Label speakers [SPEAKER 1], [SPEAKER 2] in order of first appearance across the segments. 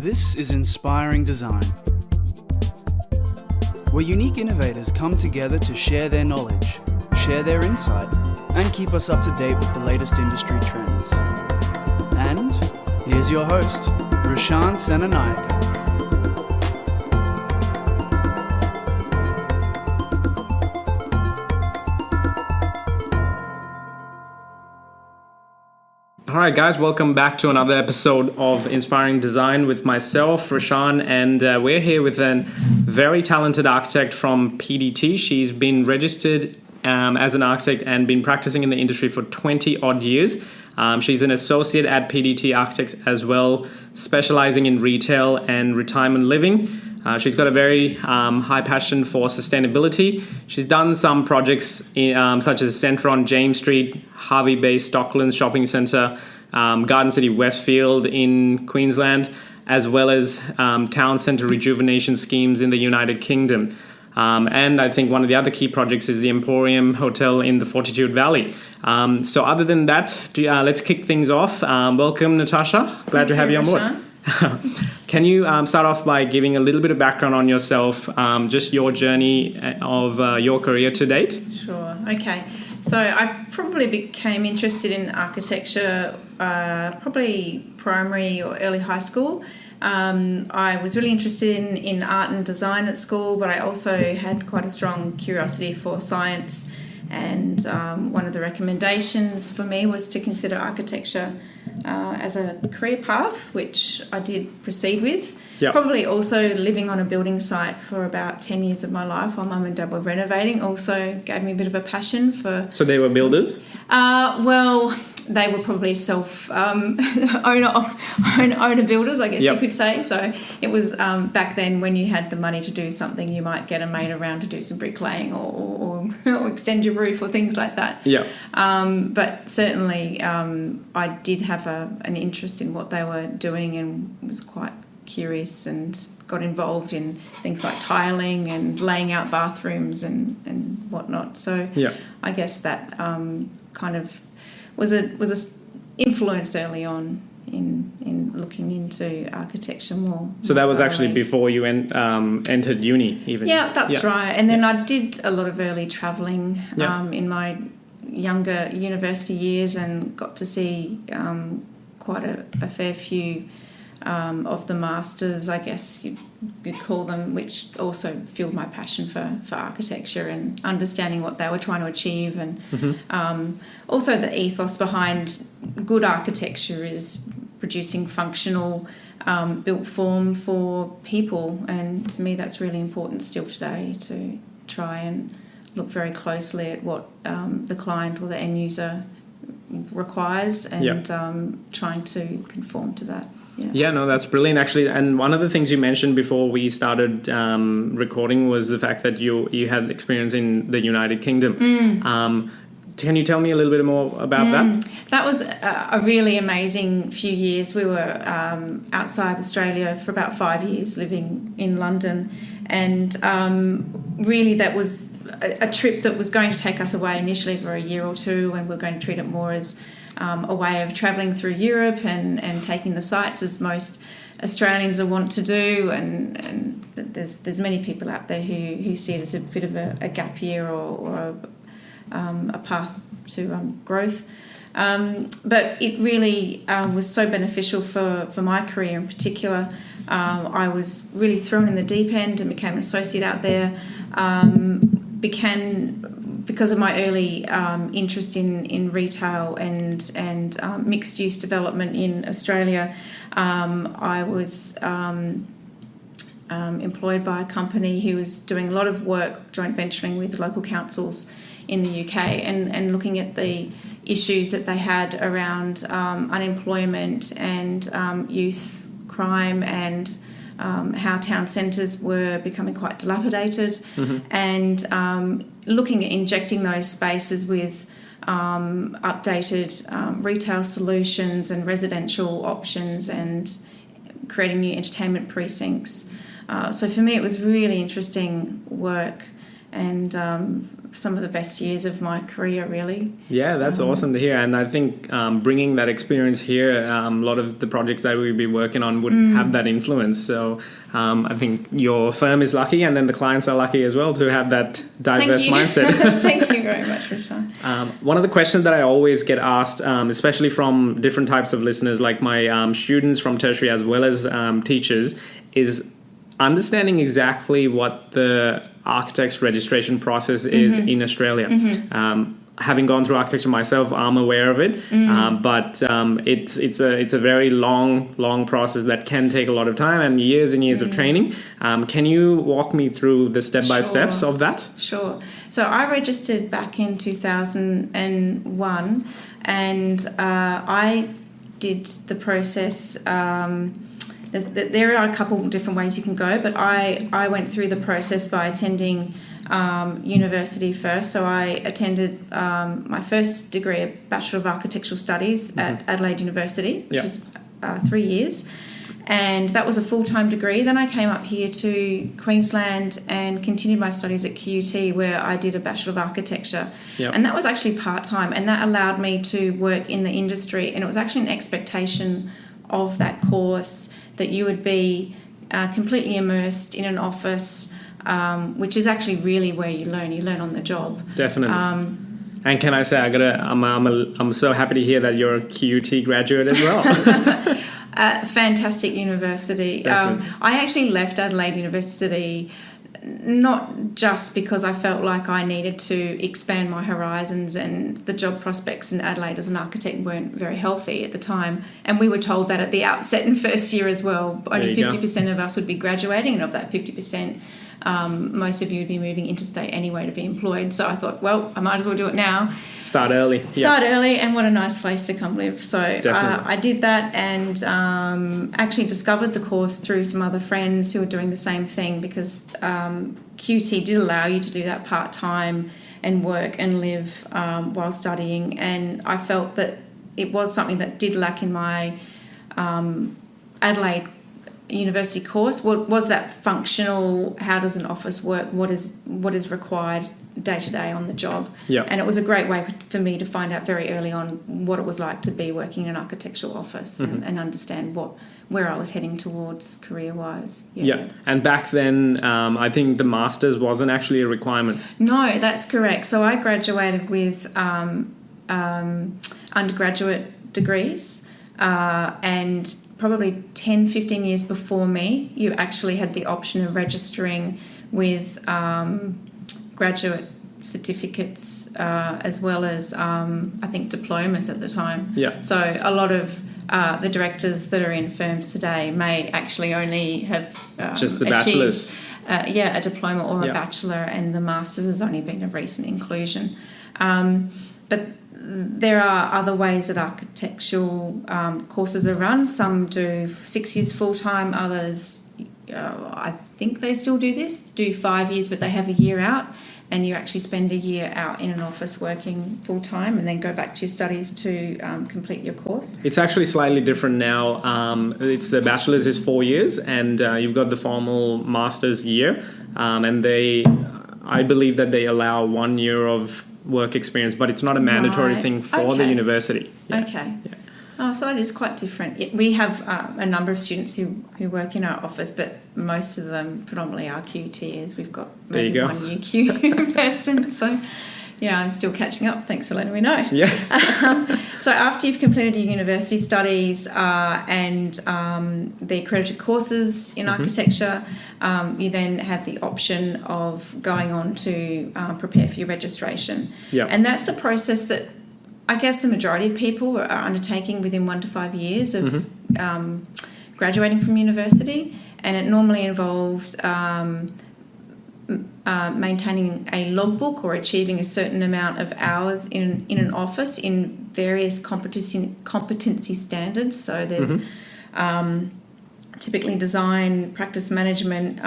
[SPEAKER 1] This is Inspiring Design, where unique innovators come together to share their knowledge, share their insight, and keep us up to date with the latest industry trends. And here's your host, Natasha and I.
[SPEAKER 2] All right, guys, welcome back to another episode of Inspiring Design with myself, Roshan, and we're here with a very talented architect from PDT. She's been registered as an architect and been practicing in the industry for 20 odd years. She's an associate at PDT Architects as well, specializing in retail and retirement living. She's got a very high passion for sustainability. She's done some projects such as Centre on James Street, Harvey Bay Stocklands Shopping Centre, Garden City Westfield in Queensland, as well as town centre rejuvenation schemes in the United Kingdom. And I think one of the other key projects is the Emporium Hotel in the Fortitude Valley. So other than that, let's kick things off. Welcome, Natasha. Glad to have you on board. Can you start off by giving a little bit of background on yourself, just your journey of your career to date?
[SPEAKER 3] Sure. Okay. So I probably became interested in architecture probably primary or early high school. I was really interested in art and design at school, but I also had quite a strong curiosity for science. And one of the recommendations for me was to consider architecture as a career path, which I did proceed with. Yep. Probably also living on a building site for about 10 years of my life while mum and dad were renovating also gave me a bit of a passion for...
[SPEAKER 2] So they were builders?
[SPEAKER 3] Well, they were probably owner builders, I guess. Yep. You could say. So it was back then when you had the money to do something, you might get a mate around to do some bricklaying or extend your roof or things like that.
[SPEAKER 2] Yeah.
[SPEAKER 3] But certainly I did have an interest in what they were doing and was quite curious and got involved in things like tiling and laying out bathrooms and whatnot. So yeah. I guess that kind of was a influence early on in looking into architecture more.
[SPEAKER 2] So that was actually before you entered uni even?
[SPEAKER 3] Yeah, that's right. And then I did a lot of early travelling in my younger university years and got to see quite a fair few of the masters, I guess you'd call them, which also fueled my passion for architecture and understanding what they were trying to achieve. And also the ethos behind good architecture is producing functional built form for people. And to me, that's really important still today, to try and look very closely at what the client or the end user requires and trying to conform to that.
[SPEAKER 2] Yeah, no, that's brilliant, actually. And one of the things you mentioned before we started recording was the fact that you had experience in the United Kingdom. Can you tell me a little bit more about that?
[SPEAKER 3] That was a really amazing few years. We were outside Australia for about 5 years, living in London. And really that was a trip that was going to take us away initially for a year or two, and we're going to treat it more as a way of travelling through Europe and taking the sights as most Australians want to do, and there's many people out there who see it as a bit of a gap year or a path to growth. But it really was so beneficial for my career in particular. I was really thrown in the deep end and became an associate out there. Because of my early interest in retail and mixed use development in Australia, I was employed by a company who was doing a lot of work joint venturing with local councils in the UK and looking at the issues that they had around unemployment and youth crime and how town centres were becoming quite dilapidated, and looking at injecting those spaces with updated retail solutions and residential options and creating new entertainment precincts. So for me it was really interesting work and some of the best years of my career, really.
[SPEAKER 2] Yeah, that's awesome to hear. And I think bringing that experience here, a lot of the projects that we'll be working on would have that influence. So I think your firm is lucky, and then the clients are lucky as well to have that diverse mindset.
[SPEAKER 3] Thank you very much, Rashawn.
[SPEAKER 2] One of the questions that I always get asked, especially from different types of listeners, like my students from tertiary as well as teachers, is understanding exactly what the architect's registration process is in Australia. Having gone through architecture myself, I'm aware of it, but it's a very long process that can take a lot of time and years of training. Can you walk me through the step-by-steps of that?
[SPEAKER 3] Sure. So I registered back in 2001, and I did the process. There are a couple different ways you can go, but I went through the process by attending university first. So I attended my first degree, a Bachelor of Architectural Studies at Adelaide University, which was 3 years. And that was a full-time degree. Then I came up here to Queensland and continued my studies at QUT, where I did a Bachelor of Architecture. And that was actually part-time, and that allowed me to work in the industry. And it was actually an expectation of that course that you would be completely immersed in an office, which is actually really where you learn. You learn on the job.
[SPEAKER 2] Definitely. And can I say, I'm so happy to hear that you're a QUT graduate as well.
[SPEAKER 3] Fantastic university. I actually left Adelaide University not just because I felt like I needed to expand my horizons, and the job prospects in Adelaide as an architect weren't very healthy at the time, and we were told that at the outset in first year as well. Only 50% of us would be graduating, and of that 50%, most of you would be moving interstate anyway to be employed. So I thought, well, I might as well do it now.
[SPEAKER 2] Start early, and what a nice place to come live. So I did that, and actually discovered the course through some other friends who were doing the same thing, because QT did allow you to do that part-time and work and live while studying, and I felt that it was something that did lack in my Adelaide university course. What was that functional? How does an office work? What is required day to day on the job? And it was a great way for me to find out very early on what it was like to be working in an architectural office and understand where I was heading towards career wise. And back then I think the master's wasn't actually a requirement.
[SPEAKER 3] No, that's correct. So I graduated with undergraduate degrees, and probably 10, 15 years before me, you actually had the option of registering with graduate certificates as well as, I think, diplomas at the time. So a lot of the directors that are in firms today may actually only have
[SPEAKER 2] just the bachelor's.
[SPEAKER 3] A diploma or a bachelor, and the master's has only been a recent inclusion. But there are other ways that architectural courses are run. Some do 6 years full-time, others, I think they still do 5 years, but they have a year out, and you actually spend a year out in an office working full-time and then go back to your studies to complete your course.
[SPEAKER 2] It's actually slightly different now. It's the bachelor's is 4 years, and you've got the formal master's year, and I believe that they allow 1 year of work experience, but it's not a mandatory thing for the university. Oh, so that is quite different. We have a number of students who work in our office, but most of them predominantly are QTers. We've got maybe one UQ person, so I'm still catching up. Thanks for letting me know. So after you've completed your university studies and the accredited courses in architecture, you then have the option of going on to prepare for your registration. And that's a process that I guess the majority of people are undertaking within 1 to 5 years of graduating from university, and it normally involves maintaining a logbook or achieving a certain amount of hours in an office in various competency standards. So there's typically design, practice management,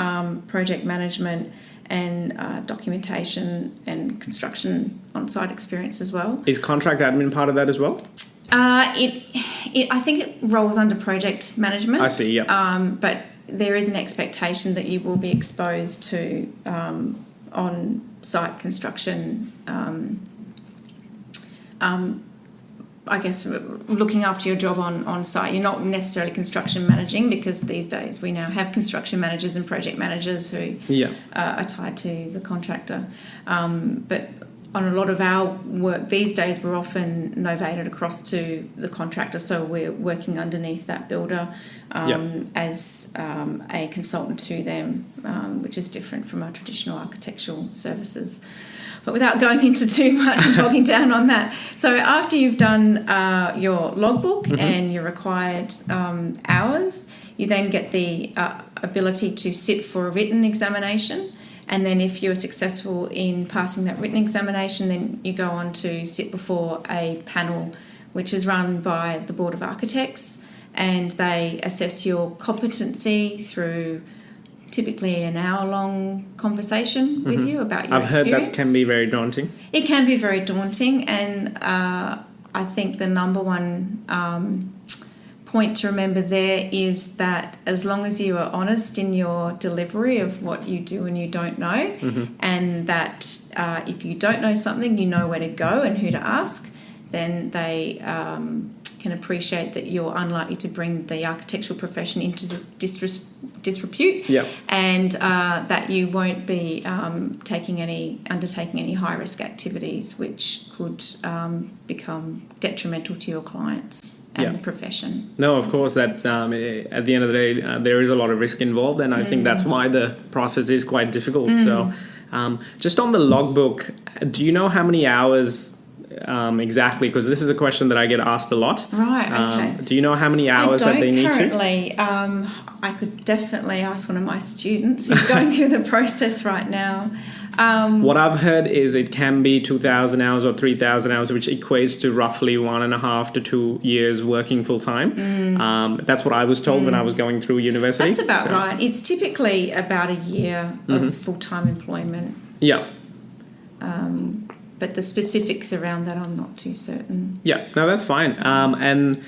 [SPEAKER 2] project management, and documentation and construction on-site experience as well. Is contract admin part of that as well?
[SPEAKER 3] I think it rolls under project management.
[SPEAKER 2] I see, but
[SPEAKER 3] there is an expectation that you will be exposed to on site construction, I guess, looking after your job on site. You're not necessarily construction managing, because these days we now have construction managers and project managers who are tied to the contractor. But on a lot of our work these days, we're often novated across to the contractor, so we're working underneath that builder as a consultant to them, which is different from our traditional architectural services. But without going into too much and bogging down on that, so after you've done your logbook and your required hours, you then get the ability to sit for a written examination. And then if you're successful in passing that written examination, then you go on to sit before a panel which is run by the Board of Architects, and they assess your competency through typically an hour-long conversation with you about your experience.
[SPEAKER 2] I've heard that can be very daunting.
[SPEAKER 3] It can be very daunting, and I think the number one point to remember there is that as long as you are honest in your delivery of what you do and you don't know, and that if you don't know something, you know where to go and who to ask, then they can appreciate that you're unlikely to bring the architectural profession into disrepute, and that you won't be undertaking any high risk activities which could become detrimental to your clients and the profession.
[SPEAKER 2] No, of course, that at the end of the day, there is a lot of risk involved, and I think that's why the process is quite difficult. So just on the logbook, do you know how many hours exactly? Because this is a question that I get asked a lot.
[SPEAKER 3] Right, okay.
[SPEAKER 2] Do you know how many hours that they need
[SPEAKER 3] currently.
[SPEAKER 2] to?
[SPEAKER 3] I could definitely ask one of my students who's going through the process right now.
[SPEAKER 2] What I've heard is it can be 2,000 hours or 3,000 hours, which equates to roughly 1.5 to 2 years working full time. That's what I was told when I was going through university.
[SPEAKER 3] That's about right. It's typically about a year of full-time employment.
[SPEAKER 2] Yeah.
[SPEAKER 3] But the specifics around that, I'm not too certain.
[SPEAKER 2] Yeah, no, that's fine. And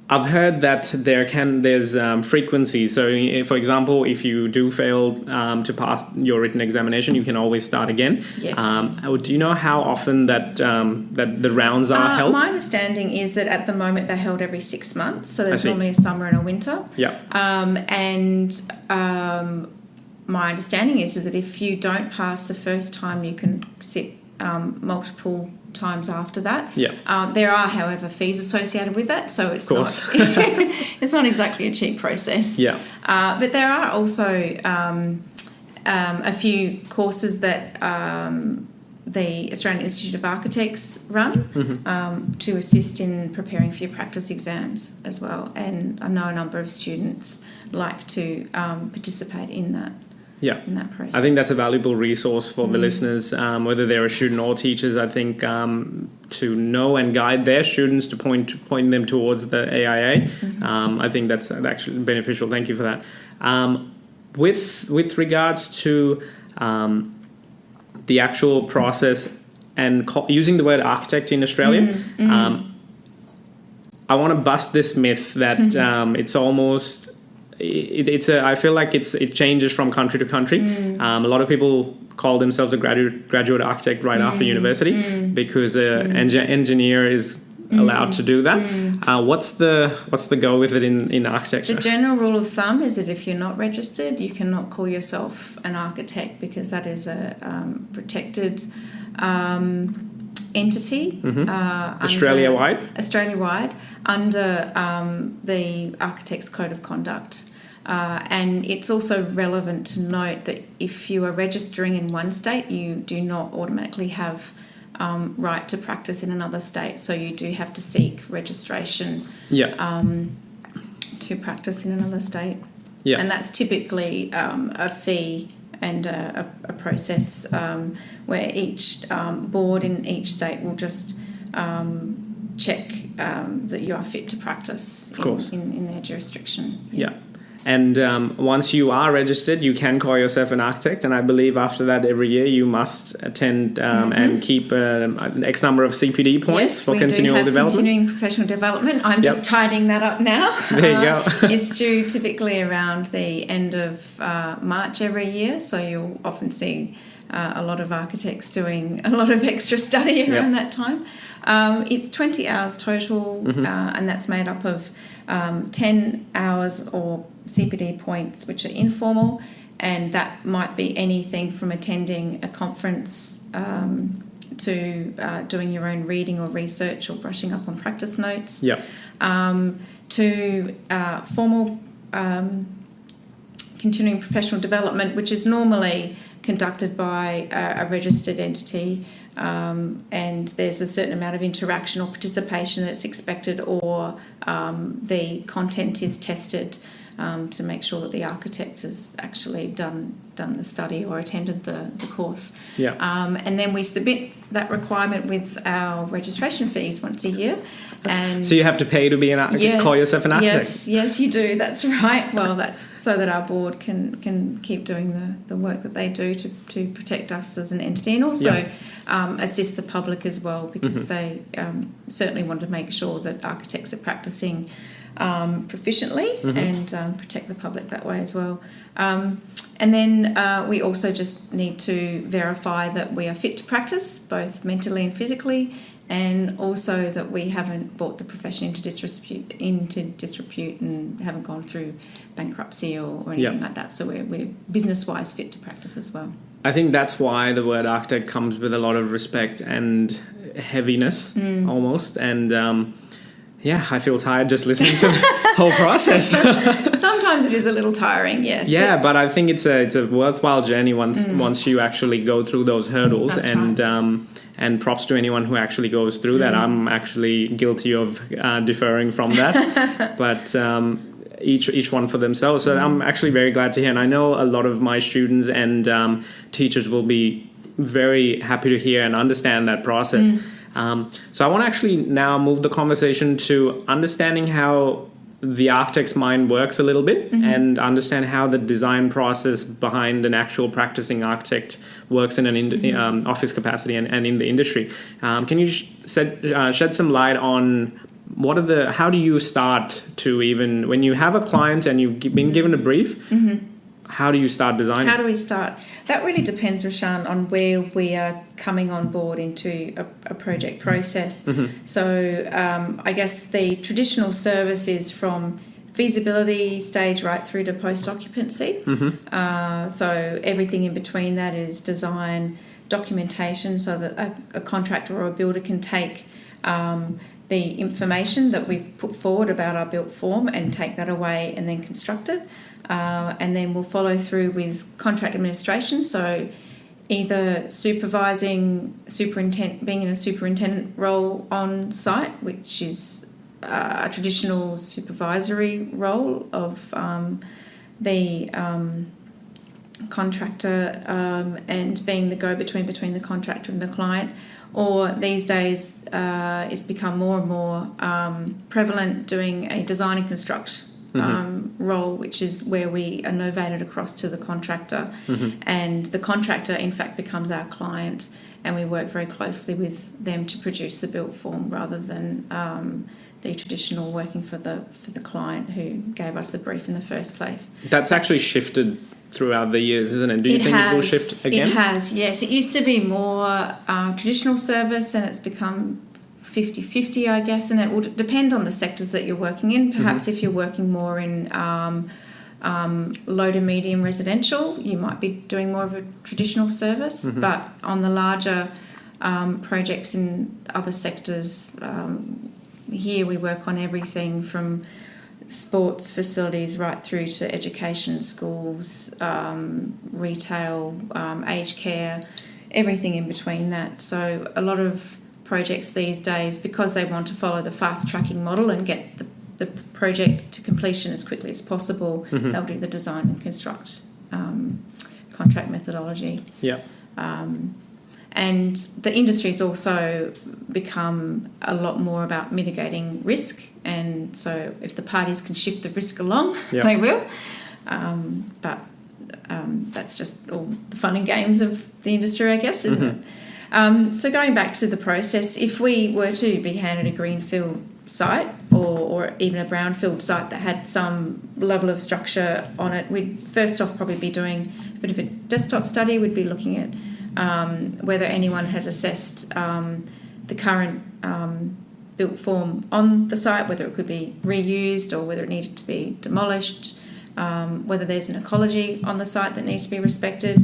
[SPEAKER 2] I've heard that there's frequency. So, for example, if you do fail to pass your written examination, you can always start again.
[SPEAKER 3] Yes.
[SPEAKER 2] Do you know how often that the rounds are held?
[SPEAKER 3] My understanding is that at the moment they're held every 6 months. So there's normally a summer and a winter.
[SPEAKER 2] Yeah.
[SPEAKER 3] My understanding is that if you don't pass the first time, you can sit multiple times after that. There are, however, fees associated with that, so it's not it's not exactly a cheap process. But there are also a few courses that the Australian Institute of Architects run to assist in preparing for your practice exams as well, and I know a number of students like to participate in that. In that process.
[SPEAKER 2] I think that's a valuable resource for the listeners, whether they're a student or teachers. I think to know and guide their students to point them towards the AIA. I think that's actually beneficial. Thank you for that. With regards to the actual process and using the word architect in Australia, I want to bust this myth that it's almost. I feel like it changes from country to country. A lot of people call themselves a graduate architect right after university because an engineer is allowed to do that. What's the go with it in architecture?
[SPEAKER 3] The general rule of thumb is that if you're not registered, you cannot call yourself an architect, because that is a protected entity. Australia-wide under the Architects Code of Conduct. And it's also relevant to note that if you are registering in one state, you do not automatically have right to practice in another state. So you do have to seek registration to practice in another state. And that's typically a fee and a process where each board in each state will just check that you are fit to practice in their jurisdiction.
[SPEAKER 2] And once you are registered, you can call yourself an architect. And I believe after that, every year you must attend and keep an X number of CPD points for continual development.
[SPEAKER 3] Continuing professional development. I'm just tidying that up now.
[SPEAKER 2] There you go.
[SPEAKER 3] It's due typically around the end of March every year. So you'll often see a lot of architects doing a lot of extra study around that time. It's 20 hours total, and that's made up of 10 hours or CPD points, which are informal, and that might be anything from attending a conference to doing your own reading or research or brushing up on practice notes, to formal continuing professional development, which is normally conducted by a registered entity, and there's a certain amount of interaction or participation that's expected, or the content is tested to make sure that the architect has actually done the study or attended the course. And then we submit that requirement with our registration fees once a year. And
[SPEAKER 2] so you have to pay to be call yourself an architect?
[SPEAKER 3] Yes, you do. That's right. Well, that's so that our board can keep doing the work that they do to protect us as an entity, and also assist the public as well, because they certainly want to make sure that architects are practicing proficiently and protect the public that way as well. And then we also just need to verify that we are fit to practice, both mentally and physically, and also that we haven't brought the profession into disrepute and haven't gone through bankruptcy or anything like that. So we're business-wise fit to practice as well.
[SPEAKER 2] I think that's why the word architect comes with a lot of respect and heaviness almost. And I feel tired just listening to the whole process.
[SPEAKER 3] Sometimes it is a little tiring, yes.
[SPEAKER 2] Yeah, but I think it's a worthwhile journey once you actually go through those hurdles.
[SPEAKER 3] That's
[SPEAKER 2] and
[SPEAKER 3] right.
[SPEAKER 2] And props to anyone who actually goes through that. I'm actually guilty of deferring from that, but each one for themselves. So I'm actually very glad to hear, and I know a lot of my students and teachers will be very happy to hear and understand that process. So I want to actually now move the conversation to understanding how the architect's mind works a little bit and understand how the design process behind an actual practicing architect works in an office capacity and in the industry. Can you shed some light on how do you start to, even when you have a client and you've been given a brief, how do you start designing?
[SPEAKER 3] How do we start? That really depends, Roshan, on where we are coming on board into a project process. So I guess the traditional service is from feasibility stage right through to post-occupancy. So everything in between that is design, documentation, so that a contractor or a builder can take the information that we've put forward about our built form and take that away and then construct it. And then we'll follow through with contract administration, so either being in a superintendent role on site, which is a traditional supervisory role of the contractor and being the go-between between the contractor and the client, or these days it's become more and more prevalent doing a design and construct role, which is where we are novated across to the contractor, and the contractor in fact becomes our client, and we work very closely with them to produce the built form rather than the traditional working for the client who gave us the brief in the first place.
[SPEAKER 2] That's actually shifted throughout the years, isn't it? Do you think it will shift again?
[SPEAKER 3] It has, yes. It used to be more traditional service, and it's become 50-50, I guess, and it will depend on the sectors that you're working in. Perhaps if you're working more in low to medium residential, you might be doing more of a traditional service, but on the larger projects in other sectors, here we work on everything from sports facilities right through to education, schools, retail, aged care, everything in between that. So a lot of projects these days, because they want to follow the fast tracking model and get the project to completion as quickly as possible, they'll do the design and construct contract methodology. And the industry's also become a lot more about mitigating risk, and so if the parties can shift the risk along, they will. But that's just all the fun and games of the industry, I guess, isn't it? So going back to the process, if we were to be handed a greenfield site or even a brownfield site that had some level of structure on it, we'd first off probably be doing a bit of a desktop study. We'd be looking at whether anyone had assessed the current built form on the site, whether it could be reused or whether it needed to be demolished, whether there's an ecology on the site that needs to be respected,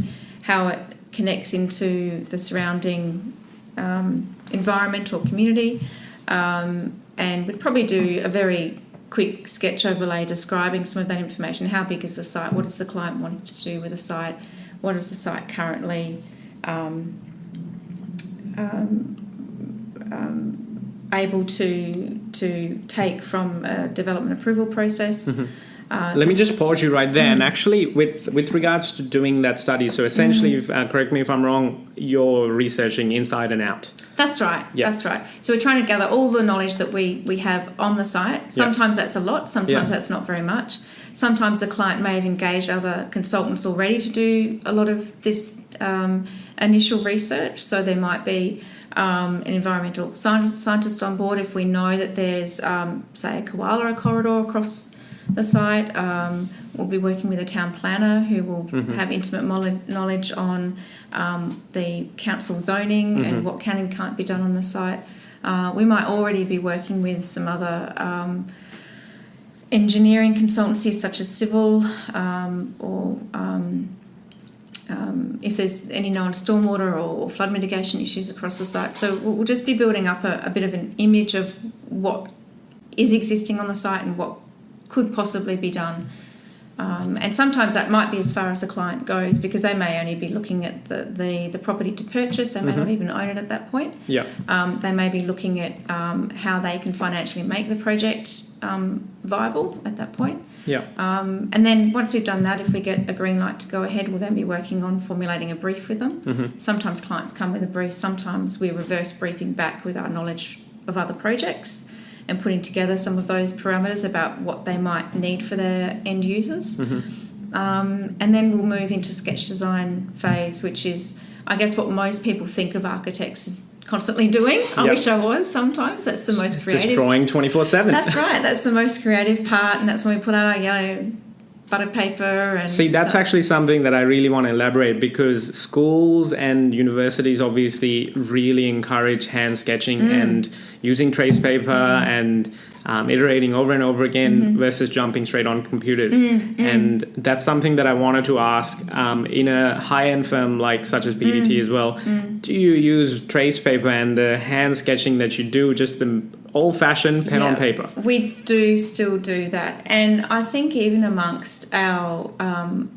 [SPEAKER 3] how it connects into the surrounding environment or community, and we'd probably do a very quick sketch overlay describing some of that information. How big is the site? What does the client want to do with the site? What is the site currently able to take from a development approval process?
[SPEAKER 2] Let me just pause you right there. And actually, with regards to doing that study, so essentially, correct me if I'm wrong, you're researching inside and out.
[SPEAKER 3] That's right. Yep. That's right. So we're trying to gather all the knowledge that we have on the site. Sometimes that's a lot. Sometimes that's not very much. Sometimes the client may have engaged other consultants already to do a lot of this initial research. So there might be an environmental scientist on board if we know that there's, say, a koala corridor across the site. We'll be working with a town planner who will have intimate knowledge on the council zoning and what can and can't be done on the site. We might already be working with some other engineering consultancies such as civil or if there's any known stormwater or flood mitigation issues across the site. So we'll just be building up a bit of an image of what is existing on the site and what could possibly be done. And sometimes that might be as far as the client goes, because they may only be looking at the property to purchase. They may not even own it at that point. They may be looking at how they can financially make the project viable at that point. And then once we've done that, if we get a green light to go ahead, we'll then be working on formulating a brief with them. Sometimes clients come with a brief. Sometimes we're reverse briefing back with our knowledge of other projects and putting together some of those parameters about what they might need for their end users. And then we'll move into sketch design phase, which is, I guess, what most people think of architects as constantly doing. I wish I was sometimes. That's the most creative.
[SPEAKER 2] Just drawing 24/7.
[SPEAKER 3] That's right. That's the most creative part, and that's when we put out our yellow butter paper. And
[SPEAKER 2] see, that's actually something that I really want to elaborate, because schools and universities obviously really encourage hand sketching and using trace paper and iterating over and over again versus jumping straight on computers. And that's something that I wanted to ask in a high-end firm like such as PDT as well. Do you use trace paper and the hand sketching that you do, just the old-fashioned pen on paper?
[SPEAKER 3] We do still do that. And I think even amongst our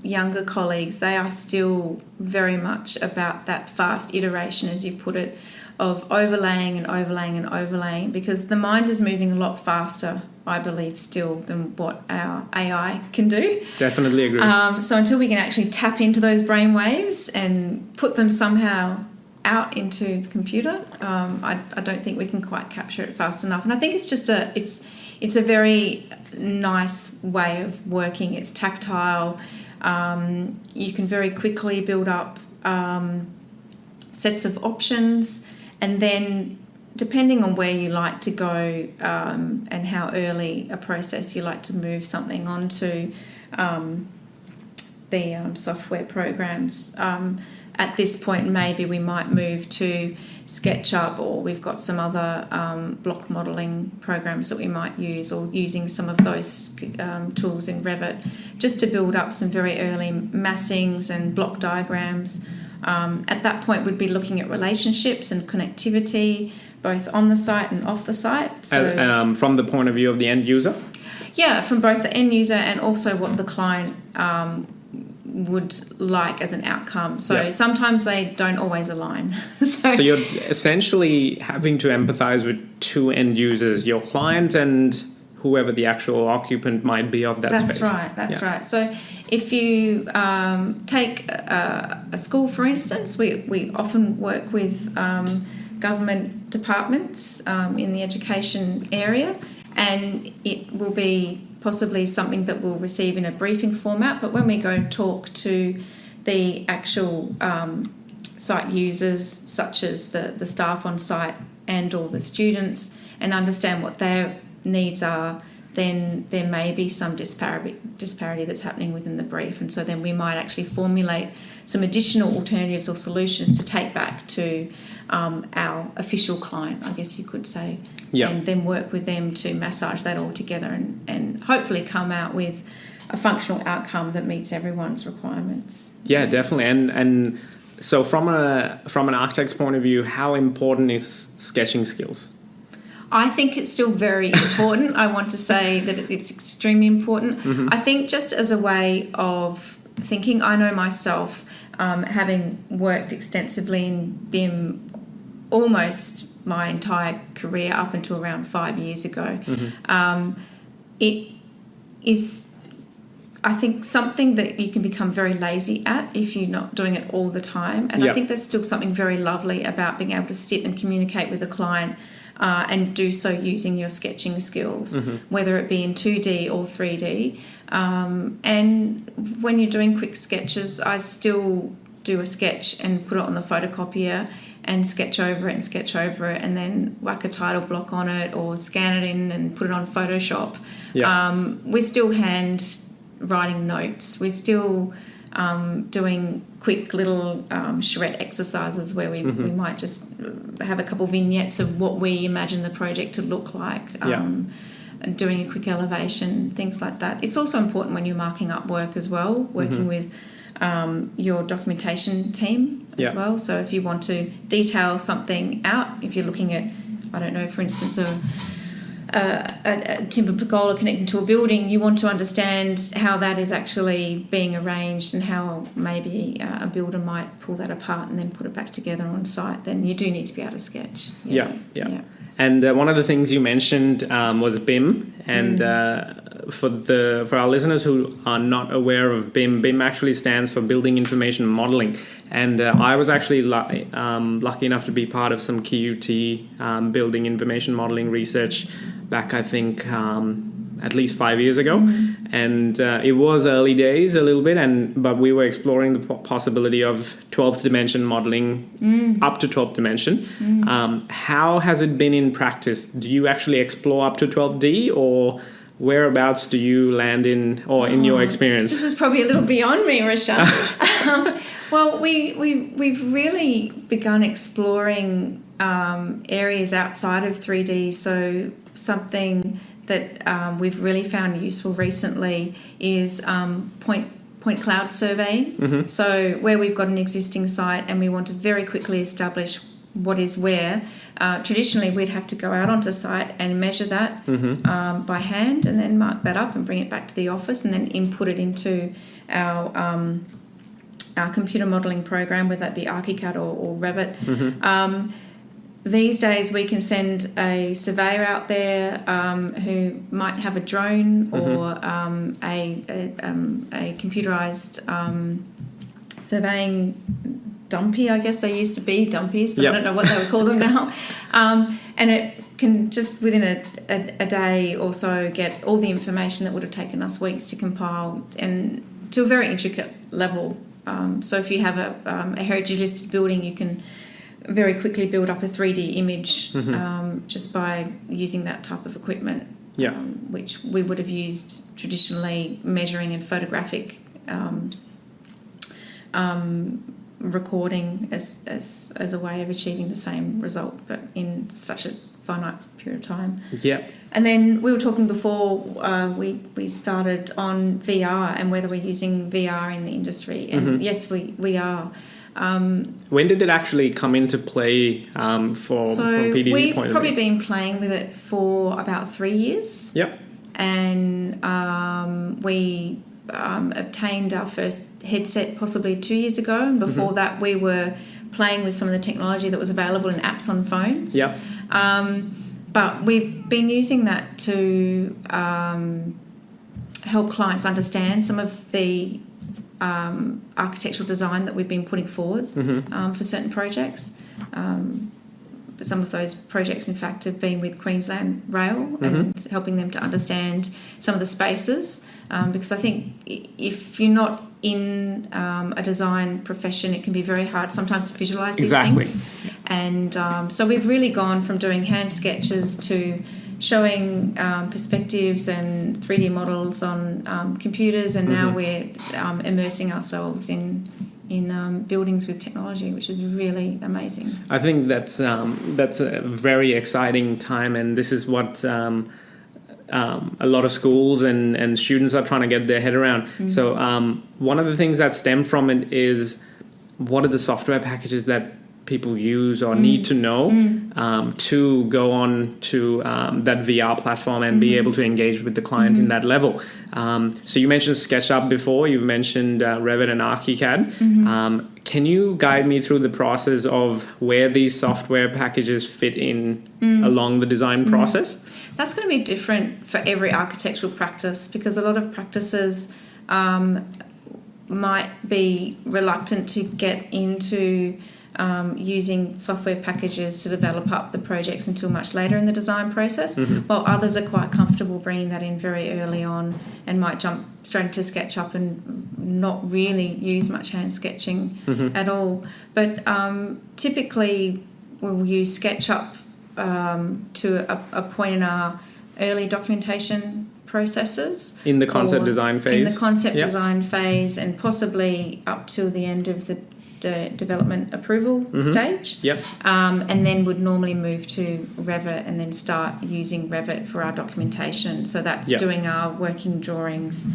[SPEAKER 3] younger colleagues, they are still very much about that fast iteration, as you put it, of overlaying and overlaying and overlaying, because the mind is moving a lot faster, I believe, still than what our AI can do.
[SPEAKER 2] Definitely agree.
[SPEAKER 3] So until we can actually tap into those brain waves and put them somehow out into the computer, I don't think we can quite capture it fast enough. And I think it's just it's a very nice way of working. It's tactile. You can very quickly build up sets of options, and then depending on where you like to go and how early a process you like to move something onto the software programs. At this point, maybe we might move to SketchUp, or we've got some other block modelling programs that we might use, or using some of those tools in Revit, just to build up some very early massings and block diagrams. At that point, we'd be looking at relationships and connectivity, both on the site and off the site.
[SPEAKER 2] So, from the point of view of the end user?
[SPEAKER 3] Yeah, from both the end user and also what the client would like as an outcome. So sometimes they don't always align. So
[SPEAKER 2] you're essentially having to empathize with two end users, your client and whoever the actual occupant might be of that space.
[SPEAKER 3] That's right. So if you take a school, for instance, we often work with government departments in the education area, and it will be possibly something that we'll receive in a briefing format, but when we go talk to the actual site users, such as the staff on site and or the students, and understand what their needs are, then there may be some disparity that's happening within the brief. And so then we might actually formulate some additional alternatives or solutions to take back to our official client, I guess you could say, and then work with them to massage that all together and hopefully come out with a functional outcome that meets everyone's requirements.
[SPEAKER 2] Yeah, definitely. And so from an architect's point of view, how important is sketching skills?
[SPEAKER 3] I think it's still very important. I want to say that it's extremely important. Mm-hmm. I think just as a way of thinking, I know myself, having worked extensively in BIM almost my entire career up until around 5 years ago, it is, I think, something that you can become very lazy at if you're not doing it all the time. And I think there's still something very lovely about being able to sit and communicate with a client and do so using your sketching skills, whether it be in 2D or 3D. And when you're doing quick sketches, I still do a sketch and put it on the photocopier and sketch over it and then whack a title block on it or scan it in and put it on Photoshop. We're still hand writing notes. We're still doing quick little charrette exercises where we might just have a couple vignettes of what we imagine the project to look like, and doing a quick elevation, things like that. It's also important when you're marking up work as well, working with your documentation team as well. So if you want to detail something out, if you're looking at, I don't know, for instance, a timber pergola connecting to a building, you want to understand how that is actually being arranged and how maybe a builder might pull that apart and then put it back together on site, then you do need to be able to sketch.
[SPEAKER 2] Yeah. And one of the things you mentioned was BIM, and for our listeners who are not aware of BIM, BIM actually stands for Building Information Modeling. And I was actually lucky enough to be part of some QUT Building Information Modeling research back, I think, at least 5 years ago. And it was early days a little bit, but we were exploring the possibility of 12th dimension modeling up to 12th dimension. How has it been in practice? Do you actually explore up to 12D, or whereabouts do you land in, or in your experience?
[SPEAKER 3] This is probably a little beyond me, Rashan. Well, we've really begun exploring areas outside of 3D. So something that we've really found useful recently is point cloud surveying. So where we've got an existing site and we want to very quickly establish what is where, traditionally we'd have to go out onto site and measure that by hand and then mark that up and bring it back to the office and then input it into our computer modelling program, whether that be ArchiCAD or Revit. These days we can send a surveyor out there who might have a drone or a computerised surveying dumpy, I guess they used to be dumpies, but I don't know what they would call them now. And it can just within a day or so get all the information that would have taken us weeks to compile, and to a very intricate level. So if you have a heritage listed building, you can very quickly build up a 3D image just by using that type of equipment, which we would have used traditionally measuring and photographic recording as a way of achieving the same result, but in such a finite period of time. And then we were talking before we started on VR and whether we're using VR in the industry, and yes, we are.
[SPEAKER 2] When did it actually come into play from PDT point of view?
[SPEAKER 3] We've probably been playing with it for about 3 years. And we obtained our first headset possibly 2 years ago, and before that we were playing with some of the technology that was available in apps on phones. But we've been using that to help clients understand some of the architectural design that we've been putting forward for certain projects. Some of those projects, in fact, have been with Queensland Rail and helping them to understand some of the spaces, because I think if you're not in a design profession, it can be very hard sometimes to visualise these things. And so we've really gone from doing hand sketches to showing perspectives and 3D models on computers, and now we're immersing ourselves in buildings with technology, which is really amazing.
[SPEAKER 2] I think that's a very exciting time, and this is what a lot of schools and students are trying to get their head around. So one of the things that stem from it is, what are the software packages that people use or need to know to go on to that VR platform and be able to engage with the client in that level. So you mentioned SketchUp before, you've mentioned Revit and ArchiCAD. Can you guide me through the process of where these software packages fit in along the design process?
[SPEAKER 3] That's going to be different for every architectural practice, because a lot of practices might be reluctant to get into using software packages to develop up the projects until much later in the design process, while others are quite comfortable bringing that in very early on and might jump straight into SketchUp and not really use much hand sketching at all. But typically we'll use SketchUp to a point in our early documentation processes.
[SPEAKER 2] In the concept design phase? In
[SPEAKER 3] the concept design phase, and possibly up till the end of the development approval stage. And then would normally move to Revit and then start using Revit for our documentation. So that's doing our working drawings,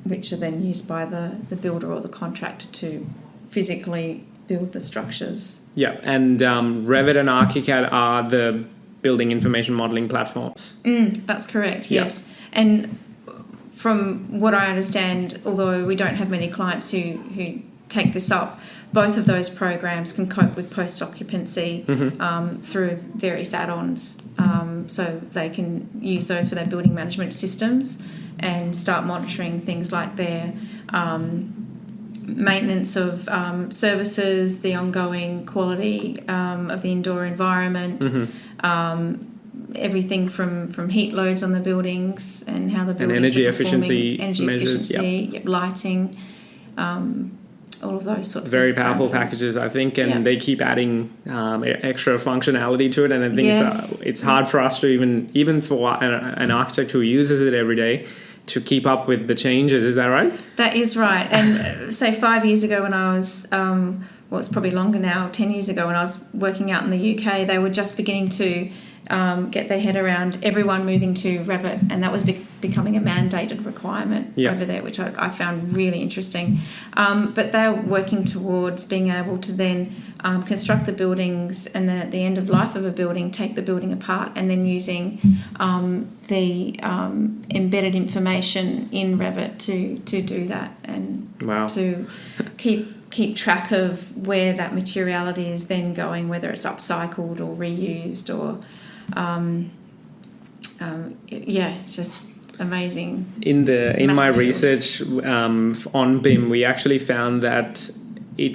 [SPEAKER 3] which are then used by the builder or the contractor to physically build the structures.
[SPEAKER 2] And Revit and ArchiCAD are the building information modeling platforms.
[SPEAKER 3] That's correct, yes. And from what I understand, although we don't have many clients who take this up, both of those programs can cope with post-occupancy through various add-ons. So they can use those for their building management systems and start monitoring things like their maintenance of services, the ongoing quality of the indoor environment, everything from heat loads on the buildings and how the buildings
[SPEAKER 2] and energy
[SPEAKER 3] are
[SPEAKER 2] efficiency
[SPEAKER 3] energy
[SPEAKER 2] measures,
[SPEAKER 3] efficiency, lighting, all of those sorts
[SPEAKER 2] very
[SPEAKER 3] of
[SPEAKER 2] powerful packages, I think, and they keep adding extra functionality to it, and I think it's hard for us to even for an architect who uses it every day to keep up with the changes. Is that right? That
[SPEAKER 3] is right. And say 5 years ago when I was, it's probably longer now, 10 years ago when I was working out in the UK, they were just beginning to get their head around everyone moving to Revit, and that was becoming a mandated requirement over there, which I found really interesting. But they're working towards being able to then construct the buildings, and then at the end of life of a building, take the building apart, and then using the embedded information in Revit to do that, and to keep track of where that materiality is then going, whether it's upcycled or reused or it's just amazing.
[SPEAKER 2] In my research on BIM, we actually found that we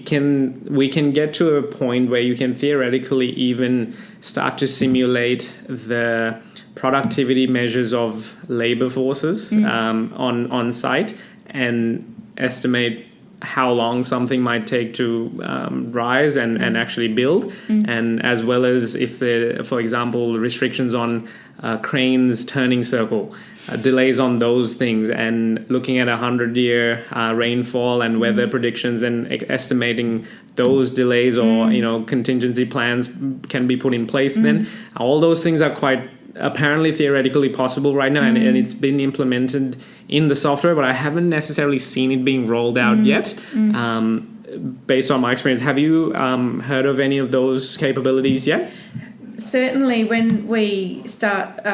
[SPEAKER 2] can get to a point where you can theoretically even start to simulate the productivity measures of labor forces on site, and estimate how long something might take to rise and actually build, and as well as if there, for example, restrictions on cranes turning circle, delays on those things, and looking at 100-year rainfall and weather predictions, and estimating those delays or contingency plans can be put in place. Then all those things are quite apparently theoretically possible right now, and it's been implemented in the software, but I haven't necessarily seen it being rolled out yet. Based on my experience, have you heard of any of those capabilities yet?
[SPEAKER 3] Certainly, when we start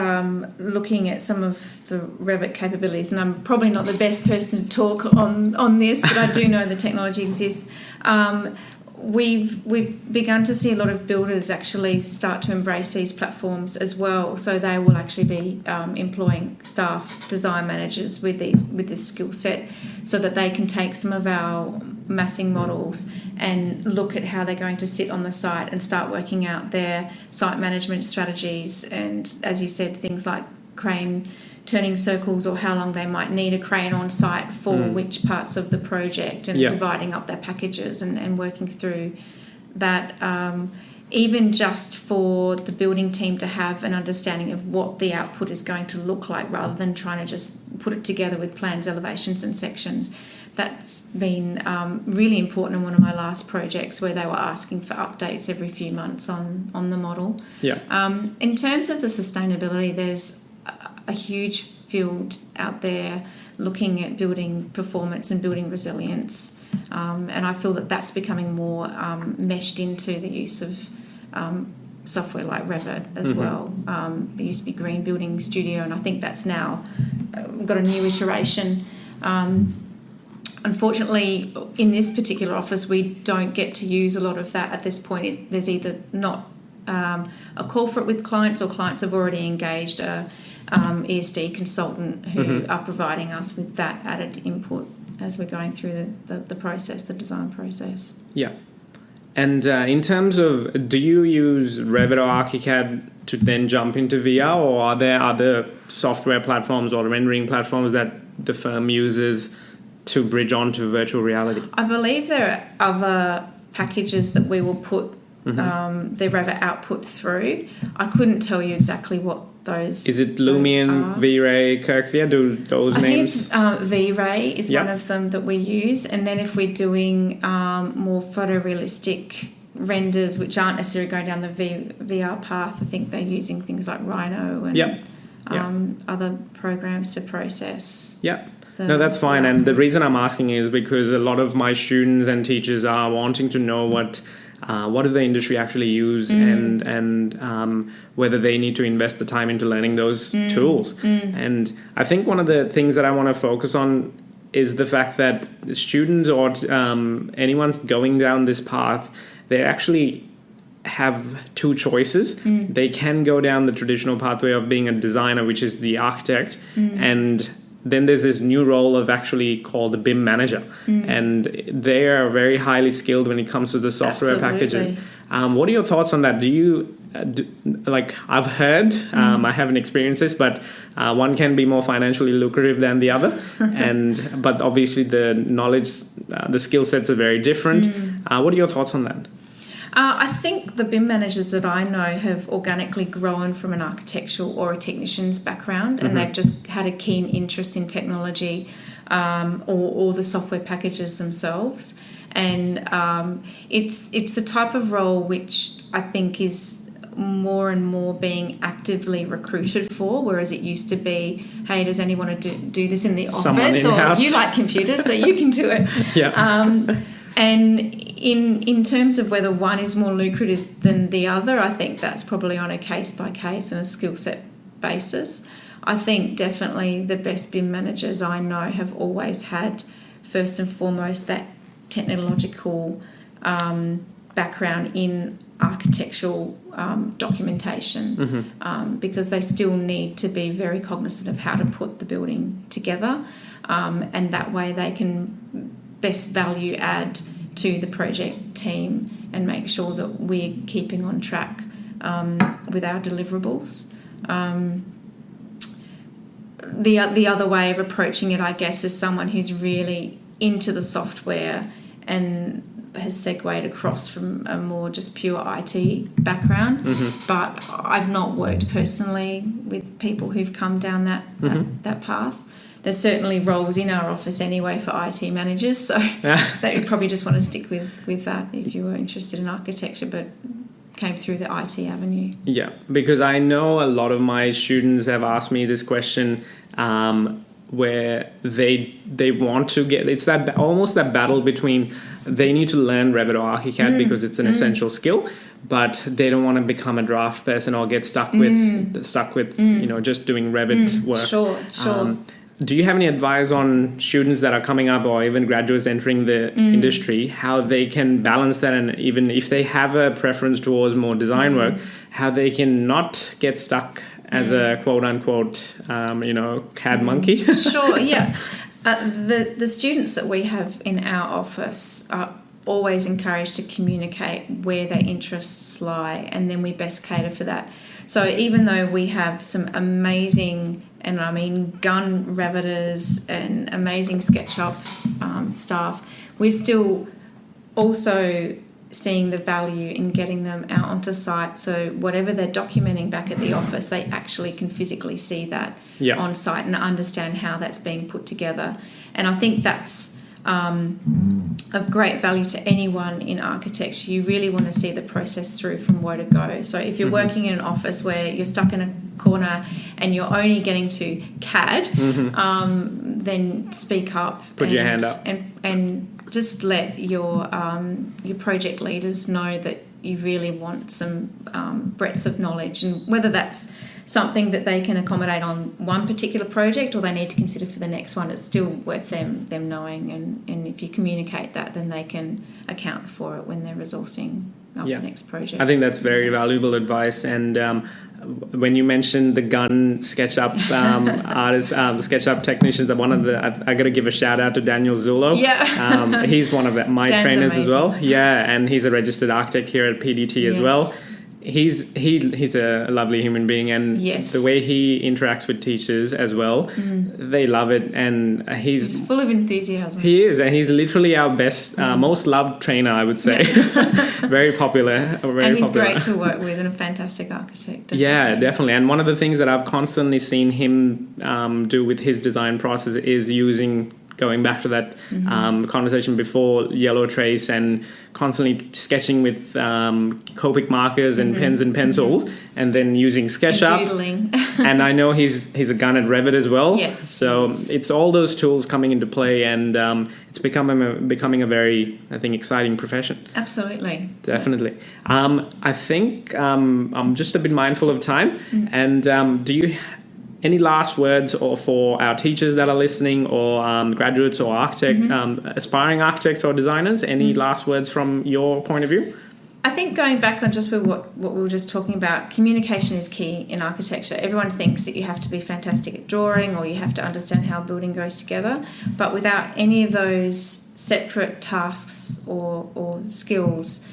[SPEAKER 3] looking at some of the Revit capabilities, and I'm probably not the best person to talk on this, but I do know the technology exists. We've begun to see a lot of builders actually start to embrace these platforms as well. So they will actually be employing staff design managers with this skill set, so that they can take some of our massing models and look at how they're going to sit on the site and start working out their site management strategies. And as you said, things like crane turning circles, or how long they might need a crane on site for which parts of the project, and dividing up their packages and working through that. even just for the building team to have an understanding of what the output is going to look like, rather than trying to just put it together with plans, elevations and sections. That's been really important in one of my last projects, where they were asking for updates every few months on the model. In terms of the sustainability, there's a huge field out there looking at building performance and building resilience, and I feel that that's becoming more meshed into the use of software like Revit as well. It used to be Green Building Studio, and I think that's now got a new iteration. Unfortunately, in this particular office, we don't get to use a lot of that at this point. There's either not a call for it with clients, or clients have already engaged a ESD consultant who are providing us with that added input as we're going through the process, the design process.
[SPEAKER 2] Yeah. And in terms of, do you use Revit or ArchiCAD to then jump into VR, or are there other software platforms or rendering platforms that the firm uses to bridge onto virtual reality?
[SPEAKER 3] I believe there are other packages that we will put the Revit output through. I couldn't tell you exactly what those
[SPEAKER 2] is. It Lumion, V-Ray, Kirkthea? Do those names?
[SPEAKER 3] V-Ray is one of them that we use, and then if we're doing more photorealistic renders, which aren't necessarily going down the VR path, I think they're using things like Rhino and other programs to process. No, that's fine. And the reason I'm asking is because a lot of my students and teachers are wanting to know what does the industry actually use, and whether they need to invest the time into learning those tools. And I think one of the things that I want to focus on is the fact that students or anyone going down this path, they actually have two choices. They can go down the traditional pathway of being a designer, which is the architect, and then there's this new role of actually called the BIM manager, and they are very highly skilled when it comes to the software packages. What are your thoughts on that? Do you like? I've heard, I haven't experienced this, but one can be more financially lucrative than the other, but obviously the knowledge, the skill sets are very different. What are your thoughts on that? I think the BIM managers that I know have organically grown from an architectural or a technician's background, and they've just had a keen interest in technology or the software packages themselves. And it's the type of role which I think is more and more being actively recruited for, whereas it used to be, hey, does anyone want to do this in the office? Or you like computers, so you can do it. And in terms of whether one is more lucrative than the other, I think that's probably on a case-by-case and a skill set basis. I think definitely the best BIM managers I know have always had, first and foremost, that technological background in architectural documentation, because they still need to be very cognizant of how to put the building together, and that way they can best value add to the project team and make sure that we're keeping on track with our deliverables. The other way of approaching it, I guess, is someone who's really into the software and has segued across from a more just pure IT background. But I've not worked personally with people who've come down that path. There's certainly roles in our office anyway for IT managers, so that you'd probably just want to stick with that if you were interested in architecture but came through the IT avenue. Yeah,
[SPEAKER 2] because I know a lot of my students have asked me this question, where they want to get, it's that almost that battle between they need to learn Revit or ArchiCAD because it's an essential skill, but they don't want to become a draft person or get stuck with just doing Revit work.
[SPEAKER 3] Sure.
[SPEAKER 2] Do you have any advice on students that are coming up or even graduates entering the industry, how they can balance that, and even if they have a preference towards more design work, how they can not get stuck as a quote-unquote, CAD monkey?
[SPEAKER 3] Sure, yeah. The students that we have in our office are always encouraged to communicate where their interests lie, and then we best cater for that. So even though we have some amazing, and I mean gun Reviters and amazing SketchUp staff, we're still also seeing the value in getting them out onto site, so whatever they're documenting back at the office, they actually can physically see that on site and understand how that's being put together. And I think that's of great value to anyone in architecture. You really want to see the process through from where to go. So if you're working in an office where you're stuck in a corner and you're only getting to CAD, then speak up.
[SPEAKER 2] Put your hand up.
[SPEAKER 3] And just let your project leaders know that you really want some breadth of knowledge, and whether that's something that they can accommodate on one particular project or they need to consider for the next one, it's still worth them knowing. And if you communicate that, then they can account for it when they're resourcing up the next project.
[SPEAKER 2] I think that's very valuable advice. And when you mentioned the gun SketchUp artists, SketchUp technicians, one of the I got to give a shout out to Daniel Zullo.
[SPEAKER 3] Yeah,
[SPEAKER 2] he's one of my
[SPEAKER 3] Dan's
[SPEAKER 2] trainers
[SPEAKER 3] amazing.
[SPEAKER 2] as well. Yeah, and he's a registered architect here at PDT as well. He's a lovely human being, and the way he interacts with teachers as well, they love it, and he's
[SPEAKER 3] full of enthusiasm.
[SPEAKER 2] He is, and he's literally our best, most loved trainer, I would say. Very popular.
[SPEAKER 3] And he's great to work with, and a fantastic architect. Definitely.
[SPEAKER 2] Yeah, definitely. And one of the things that I've constantly seen him do with his design process is going back to that conversation before, yellow trace, and constantly sketching with Copic markers and pens and pencils, and then using SketchUp.
[SPEAKER 3] Doodling.
[SPEAKER 2] And I know he's a gun at Revit as well.
[SPEAKER 3] Yes.
[SPEAKER 2] So it's all those tools coming into play, and it's becoming a very, I think, exciting profession.
[SPEAKER 3] Absolutely.
[SPEAKER 2] Definitely. I think I'm just a bit mindful of time. And do you any last words for our teachers that are listening, or graduates or aspiring architects or designers? Any last words from your point of view?
[SPEAKER 3] I think going back on just with what we were just talking about, communication is key in architecture. Everyone thinks that you have to be fantastic at drawing or you have to understand how a building goes together, but without any of those separate tasks or skills,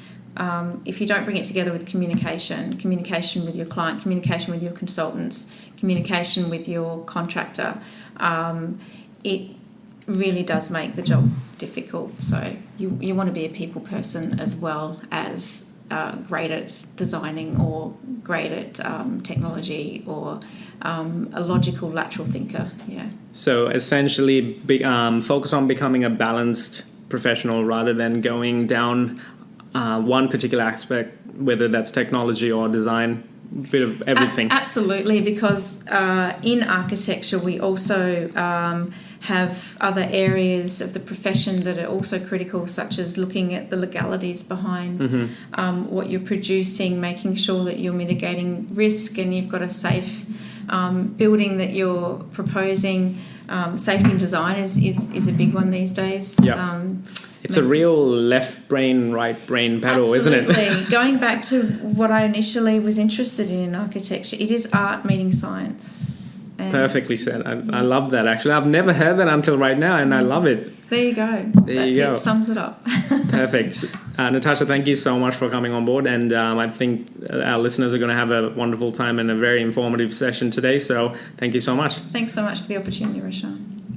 [SPEAKER 3] if you don't bring it together with communication with your client, communication with your consultants, communication with your contractor, it really does make the job difficult. So you want to be a people person as well as great at designing or great at technology or a logical lateral thinker. Yeah. So
[SPEAKER 2] essentially focus on becoming a balanced professional rather than going down one particular aspect, whether that's technology or design, a bit of everything.
[SPEAKER 3] Absolutely, because in architecture we also have other areas of the profession that are also critical, such as looking at the legalities behind what you're producing, making sure that you're mitigating risk and you've got a safe building that you're proposing. Safety and design is a big one these days.
[SPEAKER 2] It's a real left brain, right brain battle, isn't it?
[SPEAKER 3] Absolutely. Going back to what I initially was interested in architecture, it is art meeting science. And
[SPEAKER 2] perfectly said. I love that, actually. I've never heard that until right now, and I love it.
[SPEAKER 3] There you go. It sums it up.
[SPEAKER 2] Perfect. Natasha, thank you so much for coming on board, and I think our listeners are going to have a wonderful time and a very informative session today, so thank you so much.
[SPEAKER 3] Thanks so much for the opportunity, Roshan.